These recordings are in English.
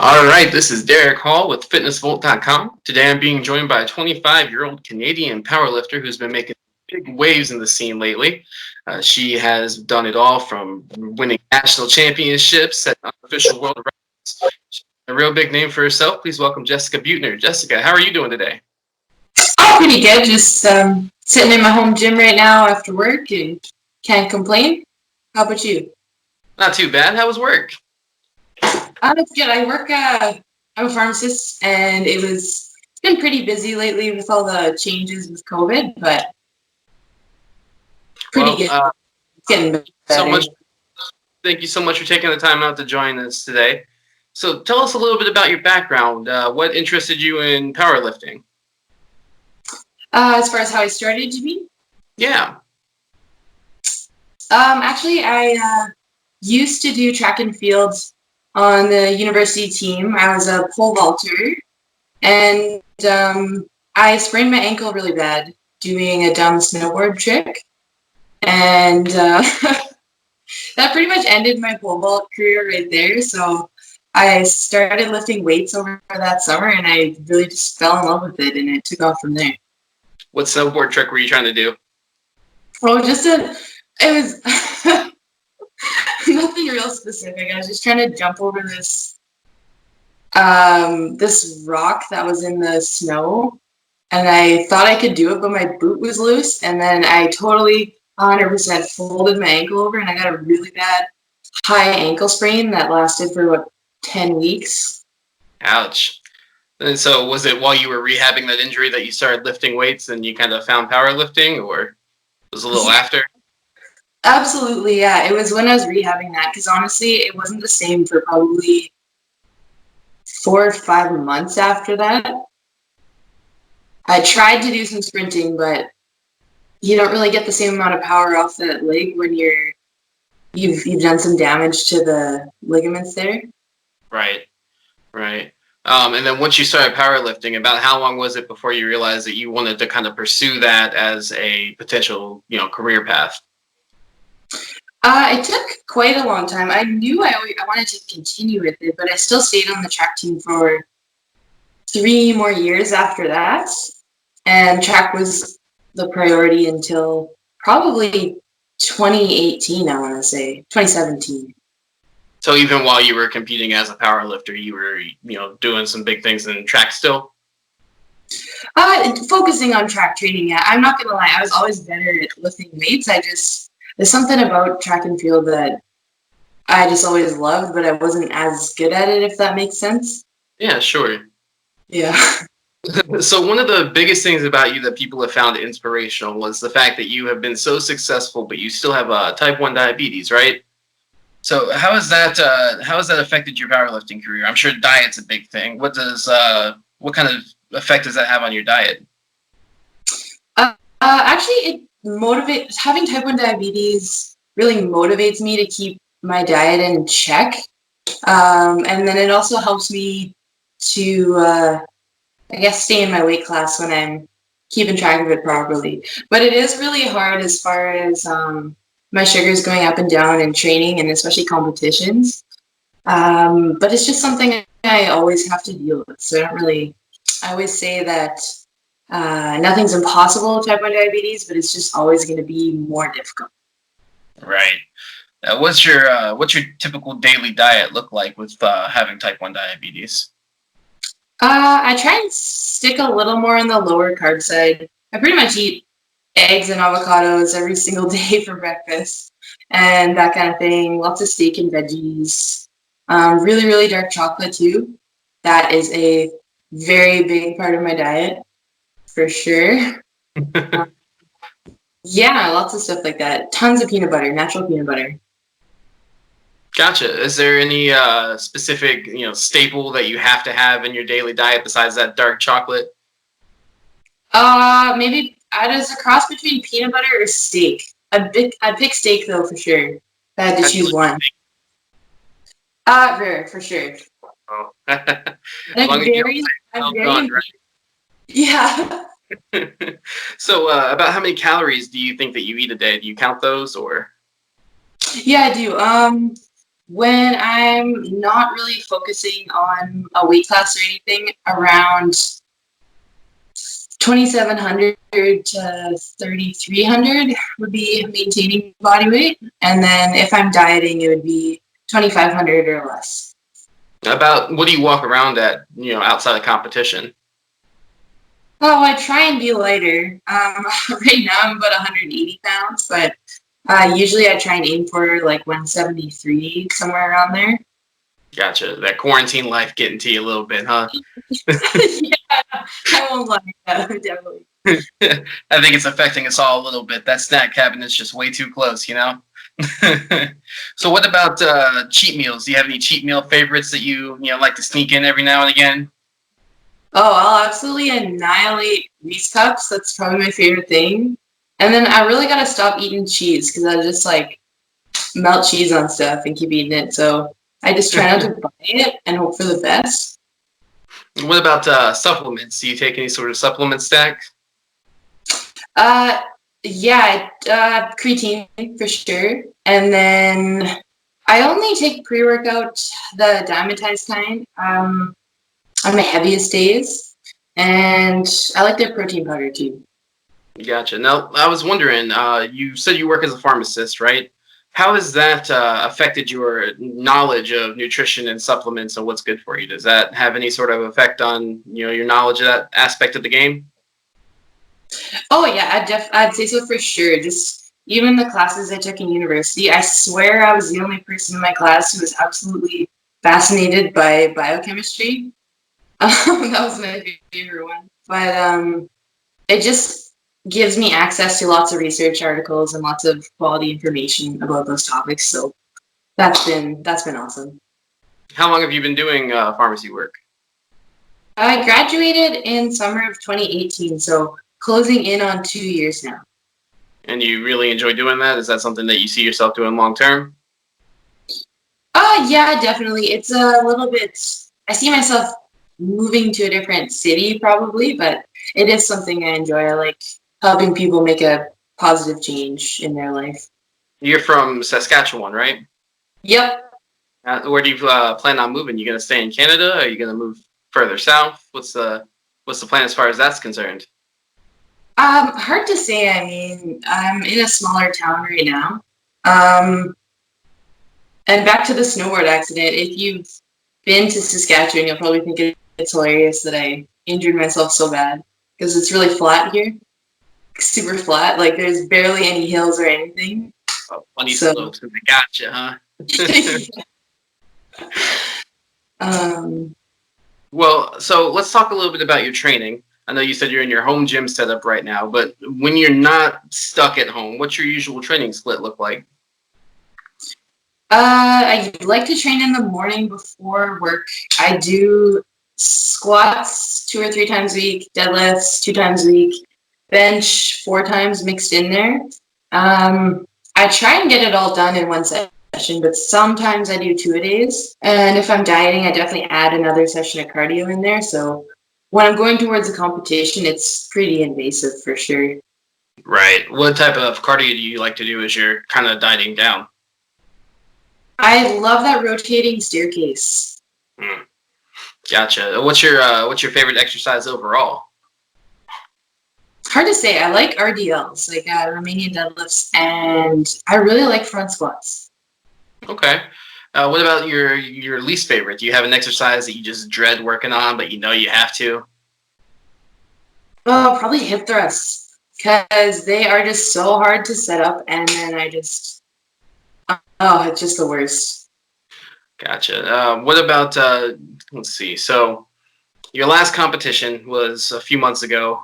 All right, this is Derek Hall with FitnessVolt.com. Today I'm being joined by a 25-year-old Canadian powerlifter who's been making big waves in the scene lately. She has done it all from winning national championships, setting unofficial world records. She's a real big name for herself. Please welcome Jessica Buettner. Jessica, how are you doing today? Oh, pretty good. Just sitting in my home gym right now after work and can't complain. How about you? Not too bad. How was work? It's good. I'm a pharmacist, and it's been pretty busy lately with all the changes with COVID, but pretty good. It's getting better. Thank you so much for taking the time out to join us today. So tell us a little bit about your background. What interested you in powerlifting? As far as how I started, you mean? Yeah. Actually, I used to do track and field on the university team. I was a pole vaulter, and I sprained my ankle really bad doing a dumb snowboard trick, and that pretty much ended my pole vault career right there. So I started lifting weights over that summer, and I really just fell in love with it, and it took off from there. What snowboard trick were you trying to do? Oh, it was nothing real specific. I was just trying to jump over this rock that was in the snow, and I thought I could do it, but my boot was loose, and then I totally 100% folded my ankle over, and I got a really bad high ankle sprain that lasted for about 10 weeks. Ouch. And so was it while you were rehabbing that injury that you started lifting weights and you kind of found powerlifting, or was it a little after? Absolutely, yeah. It was when I was rehabbing that, because honestly, it wasn't the same for probably 4 or 5 months after that. I tried to do some sprinting, but you don't really get the same amount of power off that leg when you've done some damage to the ligaments there. Right. And then once you started powerlifting, about how long was it before you realized that you wanted to kind of pursue that as a potential, career path? It took quite a long time. I knew I wanted to continue with it, but I still stayed on the track team for 3 more years after that. And track was the priority until probably 2018, I want to say, 2017. So even while you were competing as a powerlifter, you were, doing some big things in track still? Focusing on track training, yeah. I'm not going to lie. I was always better at lifting weights. There's something about track and field that I just always loved, but I wasn't as good at it, if that makes sense. Yeah, sure. Yeah. So one of the biggest things about you that people have found inspirational was the fact that you have been so successful, but you still have type 1 diabetes, right? So how has that affected your powerlifting career? I'm sure diet's a big thing. What kind of effect does that have on your diet? Actually, having type 1 diabetes really motivates me to keep my diet in check. And then it also helps me to, stay in my weight class when I'm keeping track of it properly. But it is really hard as far as my sugars going up and down in training and especially competitions. But it's just something I always have to deal with. So I always say that nothing's impossible with type 1 diabetes, but it's just always going to be more difficult. Right. What's your typical daily diet look like with having type 1 diabetes? I try and stick a little more on the lower carb side. I pretty much eat eggs and avocados every single day for breakfast and that kind of thing. Lots of steak and veggies. Really, really dark chocolate too. That is a very big part of my diet for sure. Yeah, lots of stuff like that. Tons of peanut butter, natural peanut butter. Gotcha. Is there any specific, staple that you have to have in your daily diet besides that dark chocolate? Maybe there's a cross between peanut butter or steak. I'd pick steak though for sure. If I had to choose one. For sure. Oh. I'm very right? Yeah. So, about how many calories do you think that you eat a day? Do you count those, or? Yeah, I do. When I'm not really focusing on a weight class or anything, around 2,700 to 3,300 would be maintaining body weight. And then if I'm dieting, it would be 2,500 or less. About what do you walk around at, outside of competition? Oh, I try and be lighter. Right now I'm about 180 pounds, but usually I try and aim for like 173, somewhere around there. Gotcha. That quarantine life getting to you a little bit, huh? Yeah, I won't lie. Yeah, definitely. I think it's affecting us all a little bit. That snack cabinet's just way too close, So what about cheat meals? Do you have any cheat meal favorites that you like to sneak in every now and again? Oh, I'll absolutely annihilate Reese cups. That's probably my favorite thing. And then I really gotta stop eating cheese because I just like melt cheese on stuff and keep eating it. So I just try not to buy it and hope for the best. What about supplements? Do you take any sort of supplement stack? Uh, yeah, creatine for sure. And then I only take pre-workout, the diamondized kind, on my heaviest days. And I like the protein powder too. Gotcha. Now, I was wondering, you said you work as a pharmacist, right? How has that affected your knowledge of nutrition and supplements and what's good for you? Does that have any sort of effect on, your knowledge of that aspect of the game? Oh yeah, I'd say so for sure. Just even the classes I took in university, I swear I was the only person in my class who was absolutely fascinated by biochemistry. That was my favorite one. But it just gives me access to lots of research articles and lots of quality information about those topics. So that's been awesome. How long have you been doing pharmacy work? I graduated in summer of 2018, so closing in on 2 years now. And you really enjoy doing that? Is that something that you see yourself doing long term? Yeah, definitely. It's a little bit. I see myself moving to a different city probably, but it is something I enjoy. I like helping people make a positive change in their life. You're from Saskatchewan, right? Yep. Where do you plan on moving? You gonna stay in Canada? Or are you gonna move further south? What's the plan as far as that's concerned? Hard to say. I mean, I'm in a smaller town right now. Um, and back to the snowboard accident. If you've been to Saskatchewan, you'll probably think it's hilarious that I injured myself so bad because it's really flat here, super flat. Like there's barely any hills or anything. Oh, funny So, slopes, and they gotcha, huh? um, Well, so let's talk a little bit about your training. I know you said you're in your home gym setup right now, but when you're not stuck at home, what's your usual training split look like? I like to train in the morning before work. I do squats 2 or 3 times a week, deadlifts 2 times a week, bench 4 times mixed in there. Um, I try and get it all done in one session, but sometimes I do 2 a days. And if I'm dieting, I definitely add another session of cardio in there. So when I'm going towards a competition, it's pretty invasive for sure. Right. What type of cardio do you like to do as you're kind of dieting down? I love that rotating staircase. Hmm. Gotcha. What's your favorite exercise overall? It's hard to say. I like RDLs, like Romanian deadlifts, and I really like front squats. Okay. What about your least favorite? Do you have an exercise that you just dread working on, but you know you have to? Oh, probably hip thrusts because they are just so hard to set up, and then it's just the worst. Gotcha. What about let's see. So your last competition was a few months ago.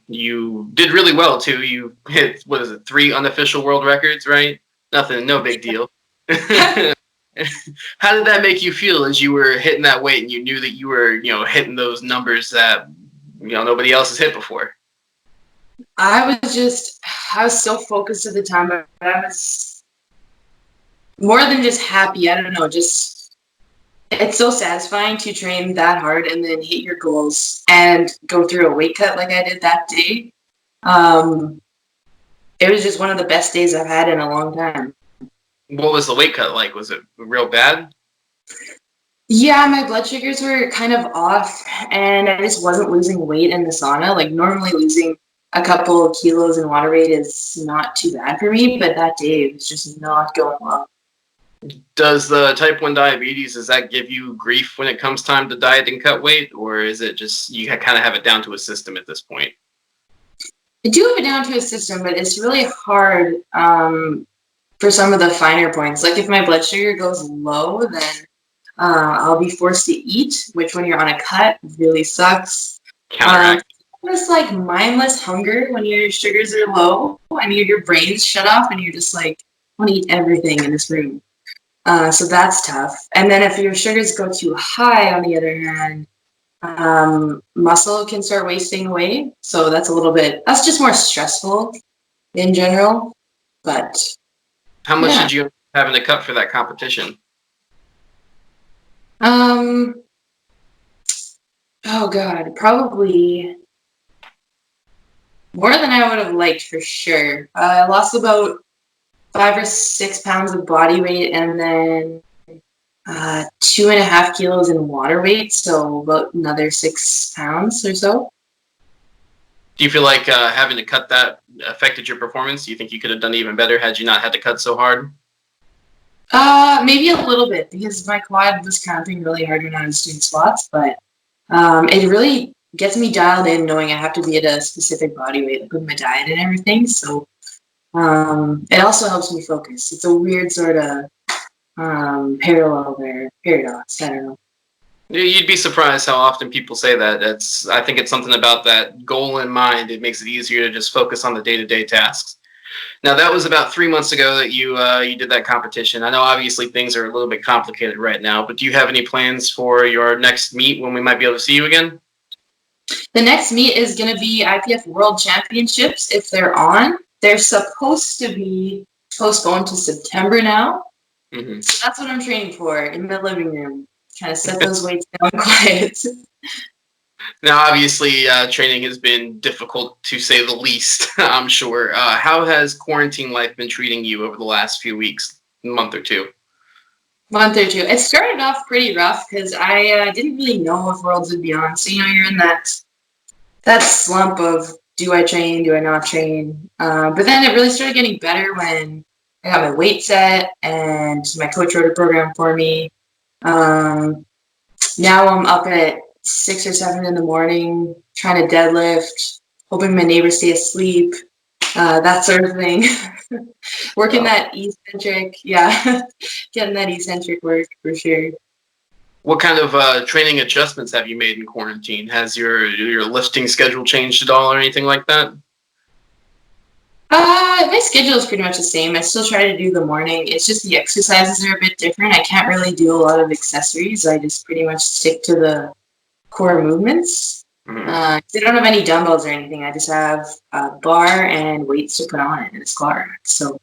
You did really well too. You hit what is it, three unofficial world records, right? Nothing, no big deal. How did that make you feel as you were hitting that weight and you knew that you were, hitting those numbers that nobody else has hit before? I was so focused at the time, but I was more than just happy. I don't know, just it's so satisfying to train that hard and then hit your goals and go through a weight cut like I did that day. Um, it was just one of the best days I've had in a long time. What was the weight cut like? Was it real bad? Yeah, my blood sugars were kind of off, and I just wasn't losing weight in the sauna. Like normally losing a couple of kilos in water weight is not too bad for me, but that day it was just not going well. Does the type 1 diabetes, does that give you grief when it comes time to diet and cut weight? Or is it just you kind of have it down to a system at this point? I do have it down to a system, but it's really hard for some of the finer points. Like if my blood sugar goes low, then I'll be forced to eat, which when you're on a cut really sucks. Um, Counteract. it's like mindless hunger when your sugars are low and your brain's shut off and you're just like, I want to eat everything in this room. So that's tough. And then if your sugars go too high, on the other hand, muscle can start wasting away. So that's just more stressful in general. But How much yeah. did you having to cut for that competition? Um, oh God, probably more than I would have liked for sure. I lost about 5 or 6 pounds of body weight and then 2.5 kilos in water weight, so about another 6 pounds or so. Do you feel like having to cut that affected your performance? Do you think you could have done even better had you not had to cut so hard? Maybe a little bit because my quad was cramping really hard when I was doing squats, but it really gets me dialed in knowing I have to be at a specific body weight with my diet and everything. So it also helps me focus. It's a weird sort of parallel there, paradox. I don't know. You'd be surprised how often people say that. I think it's something about that goal in mind. It makes it easier to just focus on the day-to-day tasks. Now, that was about 3 months ago that you did that competition. I know obviously things are a little bit complicated right now, but do you have any plans for your next meet when we might be able to see you again? The next meet is going to be IPF World Championships if they're on. They're supposed to be postponed to September now. Mm-hmm. So that's what I'm training for in the living room. Trying to set those weights down quiet. Now, obviously, training has been difficult to say the least, I'm sure. How has quarantine life been treating you over the last few weeks, month or two? Month or two. It started off pretty rough because I didn't really know if Worlds would be on. So, you're in that slump of do I train, do I not train? But then it really started getting better when I got my weight set and my coach wrote a program for me. Now I'm up at 6 or 7 in the morning trying to deadlift, hoping my neighbors stay asleep, that sort of thing. Working Well, that eccentric, yeah, getting that eccentric work for sure. what kind of training adjustments have you made in quarantine? Has your lifting schedule changed at all or anything like that? My schedule is pretty much the same. I still try to do the morning. It's just the exercises are a bit different. I can't really do a lot of accessories. I just pretty much stick to the core movements. Mm-hmm. I don't have any dumbbells or anything. I just have a bar and weights to put on it and a squat rack. So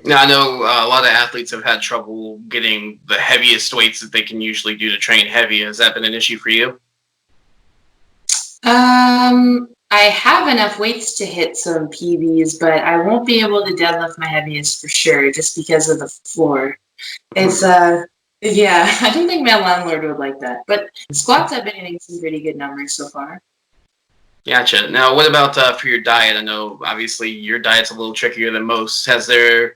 Now, I know a lot of athletes have had trouble getting the heaviest weights that they can usually do to train heavy. Has that been an issue for you? I have enough weights to hit some PBs, but I won't be able to deadlift my heaviest for sure just because of the floor. It's yeah, I don't think my landlord would like that. But squats I've been hitting some pretty good numbers so far. Gotcha. Now, what about for your diet? I know obviously your diet's a little trickier than most. Has there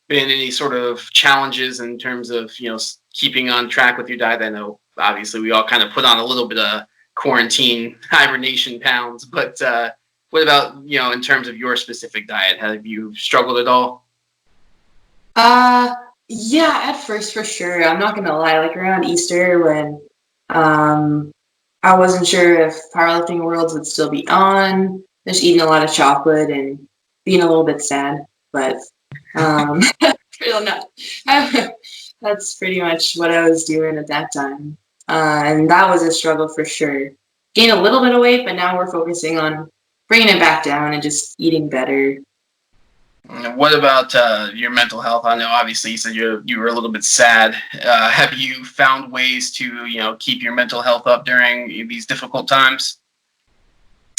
been any sort of challenges in terms of keeping on track with your diet? I know obviously we all kind of put on a little bit of quarantine hibernation pounds, but what about in terms of your specific diet? Have you struggled at all? Yeah, at first for sure. I'm not gonna lie, like around Easter when um I wasn't sure if powerlifting worlds would still be on, just eating a lot of chocolate and being a little bit sad. But really not. That's pretty much what I was doing at that time. And that was a struggle for sure. Gained a little bit of weight, but now we're focusing on bringing it back down and just eating better. What about your mental health? I know obviously you said you were a little bit sad. Have you found ways to keep your mental health up during these difficult times?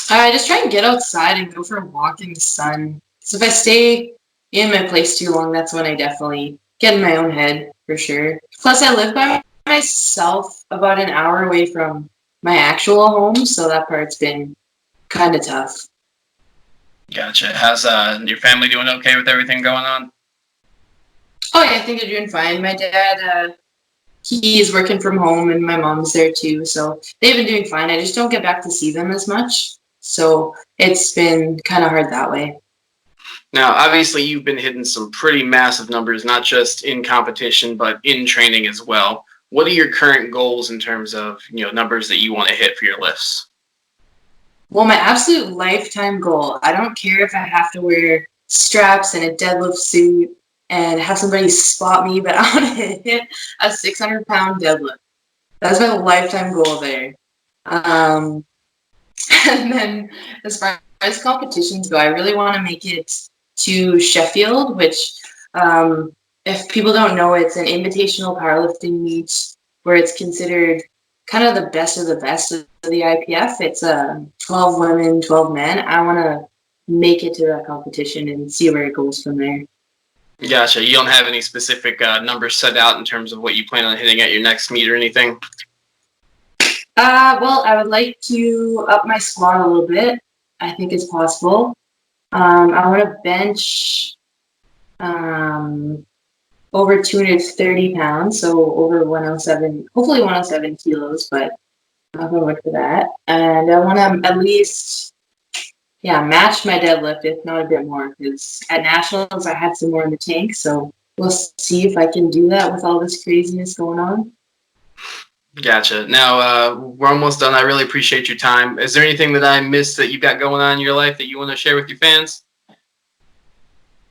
I just try and get outside and go for a walk in the sun. So if I stay in my place too long, that's when I definitely get in my own head for sure. Plus, I live by myself about an hour away from my actual home, so that part's been kind of tough. Gotcha. How's your family doing okay with everything going on? Oh yeah, I think they're doing fine. My dad, he's working from home, and my mom's there too, so they've been doing fine. I just don't get back to see them as much, so it's been kind of hard that way. Now, obviously, you've been hitting some pretty massive numbers, not just in competition, but in training as well. What are your current goals in terms of numbers that you want to hit for your lifts? Well, my absolute lifetime goal, I don't care if I have to wear straps and a deadlift suit and have somebody spot me, but I want to hit a 600-pound deadlift. That's my lifetime goal there. Um, and then as far as competitions go, I really want to make it to Sheffield, which, if people don't know, it's an invitational powerlifting meet where it's considered kind of the best of the best of the IPF. It's 12 women, 12 men. I want to make it to that competition and see where it goes from there. Gotcha. You don't have any specific numbers set out in terms of what you plan on hitting at your next meet or anything? Well, I would like to up my squat a little bit. I think it's possible. I want to bench over 230 pounds, so over 107, hopefully 107 kilos, but I'm going to work for that. And I want to at least, match my deadlift, if not a bit more, because at Nationals I had some more in the tank, so we'll see if I can do that with all this craziness going on. Gotcha. Now, we're almost done. I really appreciate your time. Is there anything that I missed that you've got going on in your life that you want to share with your fans?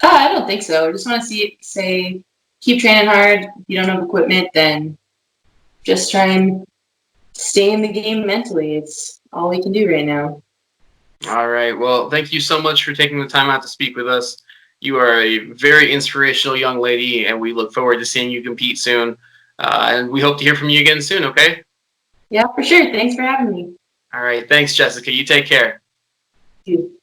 I don't think so. I just want to say, keep training hard. If you don't have equipment, then just try and stay in the game mentally. It's all we can do right now. All right. Well, thank you so much for taking the time out to speak with us. You are a very inspirational young lady, and we look forward to seeing you compete soon. And we hope to hear from you again soon, okay? Yeah, for sure. Thanks for having me. All right. Thanks, Jessica. You take care. You.